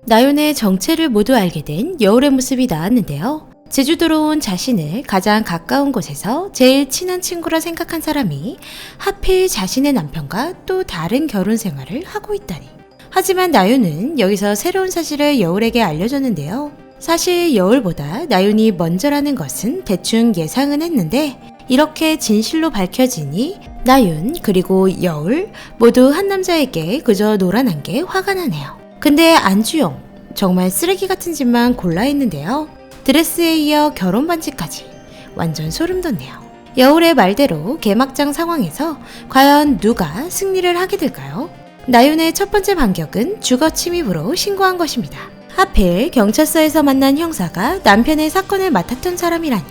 나윤의 정체를 모두 알게 된 여울의 모습이 나왔는데요. 제주도로 온 자신을 가장 가까운 곳에서 제일 친한 친구라 생각한 사람이 하필 자신의 남편과 또 다른 결혼 생활을 하고 있다니. 하지만 나윤은 여기서 새로운 사실을 여울에게 알려줬는데요. 사실 여울보다 나윤이 먼저라는 것은 대충 예상은 했는데 이렇게 진실로 밝혀지니 나윤 그리고 여울 모두 한 남자에게 그저 놀아난 게 화가 나네요. 근데 안주영 정말 쓰레기 같은 짓만 골라 했는데요. 드레스에 이어 결혼 반지까지 완전 소름 돋네요. 여울의 말대로 개막장 상황에서 과연 누가 승리를 하게 될까요? 나윤의 첫 번째 반격은 주거 침입으로 신고한 것입니다. 하필 경찰서에서 만난 형사가 남편의 사건을 맡았던 사람이라니.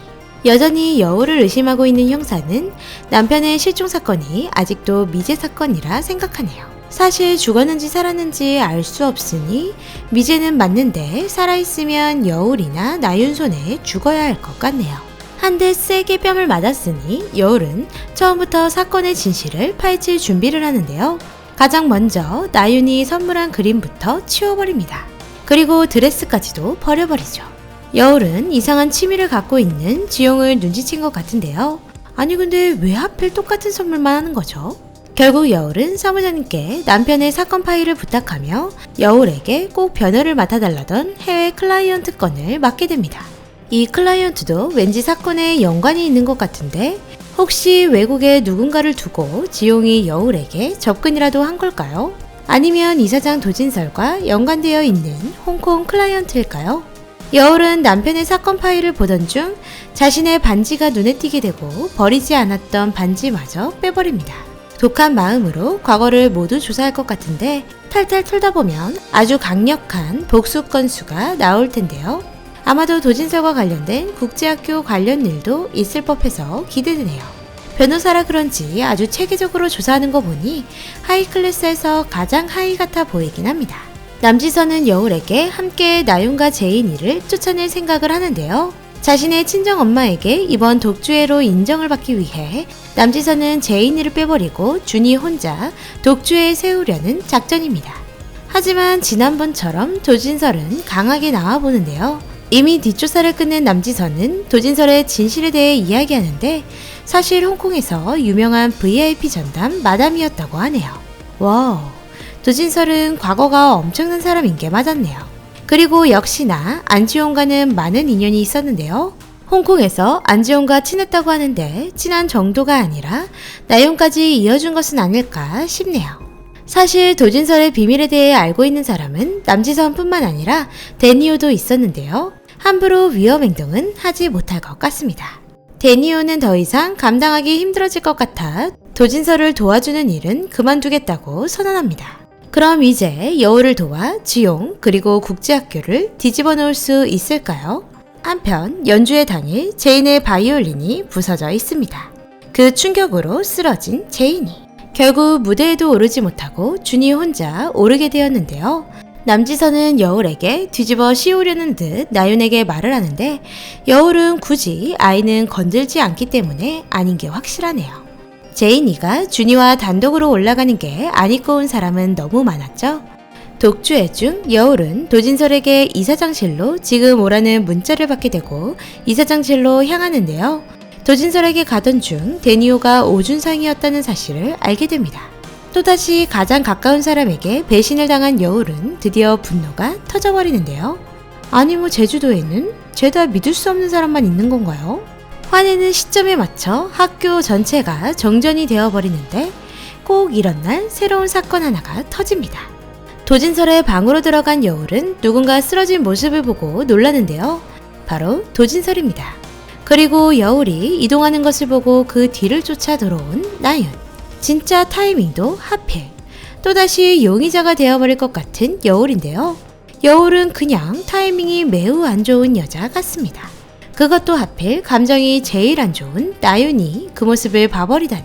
여전히 여울을 의심하고 있는 형사는 남편의 실종 사건이 아직도 미제 사건이라 생각하네요. 사실 죽었는지 살았는지 알 수 없으니 미제는 맞는데 살아있으면 여울이나 나윤 손에 죽어야 할 것 같네요. 한 대 세게 뺨을 맞았으니 여울은 처음부터 사건의 진실을 파헤칠 준비를 하는데요. 가장 먼저 나윤이 선물한 그림부터 치워버립니다. 그리고 드레스까지도 버려버리죠. 여울은 이상한 취미를 갖고 있는 지용을 눈치챈 것 같은데요. 아니 근데 왜 하필 똑같은 선물만 하는 거죠? 결국 여울은 사무장님께 남편의 사건 파일을 부탁하며 여울에게 꼭 변호를 맡아달라던 해외 클라이언트 건을 맡게 됩니다. 이 클라이언트도 왠지 사건에 연관이 있는 것 같은데 혹시 외국에 누군가를 두고 지용이 여울에게 접근이라도 한 걸까요? 아니면 이사장 도진설과 연관되어 있는 홍콩 클라이언트일까요? 여울은 남편의 사건 파일을 보던 중 자신의 반지가 눈에 띄게 되고 버리지 않았던 반지마저 빼버립니다. 독한 마음으로 과거를 모두 조사할 것 같은데 탈탈 털다 보면 아주 강력한 복수 건수가 나올 텐데요. 아마도 도진설과 관련된 국제학교 관련 일도 있을 법해서 기대되네요. 변호사라 그런지 아주 체계적으로 조사하는 거 보니 하이 클래스에서 가장 하이 같아 보이긴 합니다. 남지선은 여울에게 함께 나윤과 제인이를 쫓아낼 생각을 하는데요. 자신의 친정엄마에게 이번 독주애로 인정을 받기 위해 남지선은 제인이를 빼버리고 준이 혼자 독주애에 세우려는 작전입니다. 하지만 지난번처럼 도진설은 강하게 나와보는데요. 이미 뒷조사를 끝낸 남지선은 도진설의 진실에 대해 이야기하는데 사실 홍콩에서 유명한 VIP 전담 마담이었다고 하네요. 와우, 도진설은 과거가 엄청난 사람인 게 맞았네요. 그리고 역시나 안지용과는 많은 인연이 있었는데요. 홍콩에서 안지용과 친했다고 하는데 친한 정도가 아니라 나윤까지 이어준 것은 아닐까 싶네요. 사실 도진설의 비밀에 대해 알고 있는 사람은 남지선뿐만 아니라 데니오도 있었는데요. 함부로 위험 행동은 하지 못할 것 같습니다. 데니오는 더 이상 감당하기 힘들어질 것 같아 도진설을 도와주는 일은 그만두겠다고 선언합니다. 그럼 이제 여울을 도와 지용 그리고 국제학교를 뒤집어 놓을 수 있을까요? 한편 연주회 당일 제인의 바이올린이 부서져 있습니다. 그 충격으로 쓰러진 제인이 결국 무대에도 오르지 못하고 준이 혼자 오르게 되었는데요. 남지선은 여울에게 뒤집어 씌우려는 듯 나윤에게 말을 하는데 여울은 굳이 아이는 건들지 않기 때문에 아닌 게 확실하네요. 제인이가 준이와 단독으로 올라가는 게 안 입고 온 사람은 너무 많았죠. 독주회 중 여울은 도진설에게 이사장실로 지금 오라는 문자를 받게 되고 이사장실로 향하는데요. 도진설에게 가던 중 데니오가 오준상이었다는 사실을 알게 됩니다. 또다시 가장 가까운 사람에게 배신을 당한 여울은 드디어 분노가 터져버리는데요. 아니 뭐 제주도에는 죄다 믿을 수 없는 사람만 있는 건가요? 화내는 시점에 맞춰 학교 전체가 정전이 되어버리는데 꼭 이런 날 새로운 사건 하나가 터집니다. 도진설의 방으로 들어간 여울은 누군가 쓰러진 모습을 보고 놀라는데요. 바로 도진설입니다. 그리고 여울이 이동하는 것을 보고 그 뒤를 쫓아 들어온 나윤. 진짜 타이밍도 하필 또다시 용의자가 되어버릴 것 같은 여울인데요. 여울은 그냥 타이밍이 매우 안 좋은 여자 같습니다. 그것도 하필 감정이 제일 안 좋은 나윤이 그 모습을 봐버리다니.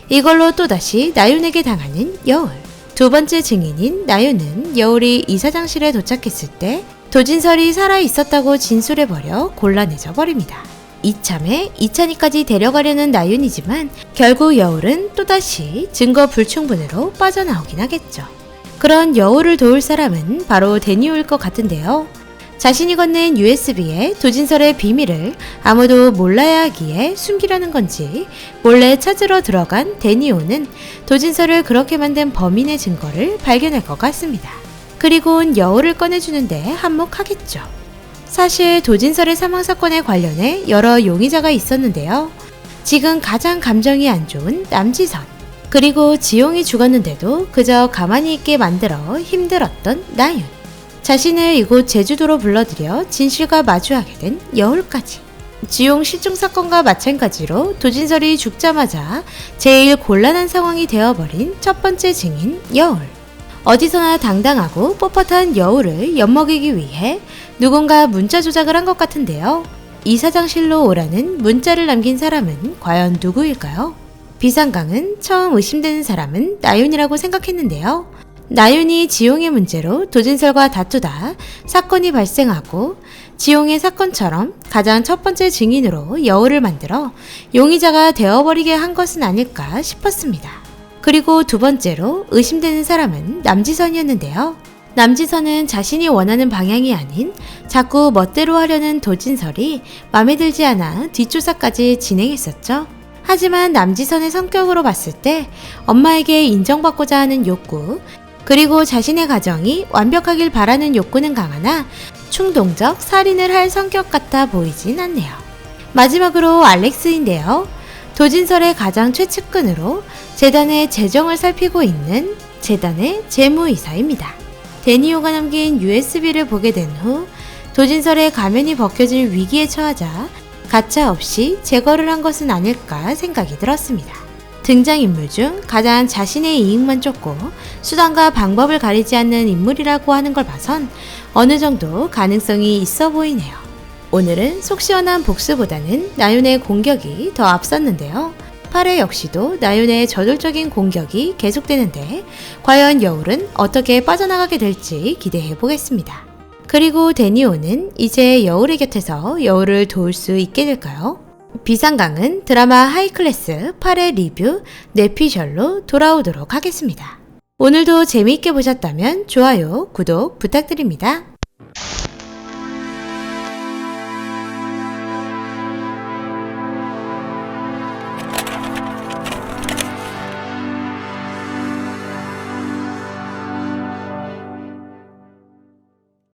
이걸로 또다시 나윤에게 당하는 여울. 두 번째 증인인 나윤은 여울이 이사장실에 도착했을 때 도진설이 살아있었다고 진술해버려 곤란해져 버립니다. 이참에 이찬이까지 데려가려는 나윤이지만 결국 여울은 또다시 증거 불충분으로 빠져나오긴 하겠죠. 그런 여우를 도울 사람은 바로 데니오일 것 같은데요. 자신이 건넨 USB의 도진설의 비밀을 아무도 몰라야 하기에 숨기려는 건지 몰래 찾으러 들어간 데니오는 도진설을 그렇게 만든 범인의 증거를 발견할 것 같습니다. 그리곤 여우를 꺼내주는데 한몫하겠죠. 사실 도진설의 사망 사건에 관련해 여러 용의자가 있었는데요. 지금 가장 감정이 안 좋은 남지선, 그리고 지용이 죽었는데도 그저 가만히 있게 만들어 힘들었던 나윤, 자신을 이곳 제주도로 불러들여 진실과 마주하게 된 여울까지. 지용 실종 사건과 마찬가지로 도진설이 죽자마자 제일 곤란한 상황이 되어버린 첫 번째 증인 여울. 어디서나 당당하고 뻣뻣한 여울을 엿먹이기 위해 누군가 문자 조작을 한 것 같은데요. 이사장실로 오라는 문자를 남긴 사람은 과연 누구일까요? 비상강은 처음 의심되는 사람은 나윤이라고 생각했는데요. 나윤이 지용의 문제로 도진설과 다투다 사건이 발생하고 지용의 사건처럼 가장 첫 번째 증인으로 여우를 만들어 용의자가 되어버리게 한 것은 아닐까 싶었습니다. 그리고 두 번째로 의심되는 사람은 남지선이었는데요. 남지선은 자신이 원하는 방향이 아닌 자꾸 멋대로 하려는 도진설이 마음에 들지 않아 뒷조사까지 진행했었죠. 하지만 남지선의 성격으로 봤을 때 엄마에게 인정받고자 하는 욕구, 그리고 자신의 가정이 완벽하길 바라는 욕구는 강하나 충동적 살인을 할 성격 같아 보이진 않네요. 마지막으로 알렉스인데요. 도진설의 가장 최측근으로 재단의 재정을 살피고 있는 재단의 재무이사입니다. 데니오가 남긴 USB를 보게 된 후 도진설의 가면이 벗겨질 위기에 처하자 가차없이 제거를 한 것은 아닐까 생각이 들었습니다. 등장인물 중 가장 자신의 이익만 쫓고 수단과 방법을 가리지 않는 인물이라고 하는 걸 봐선 어느 정도 가능성이 있어 보이네요. 오늘은 속 시원한 복수보다는 나윤의 공격이 더 앞섰는데요. 8회 역시도 나윤의 저돌적인 공격이 계속되는데 과연 여울은 어떻게 빠져나가게 될지 기대해 보겠습니다. 그리고 데니오는 이제 여울의 곁에서 여울을 도울 수 있게 될까요? 비상강은 드라마 하이클래스 8회 리뷰 뇌피셜로 돌아오도록 하겠습니다. 오늘도 재미있게 보셨다면 좋아요, 구독 부탁드립니다.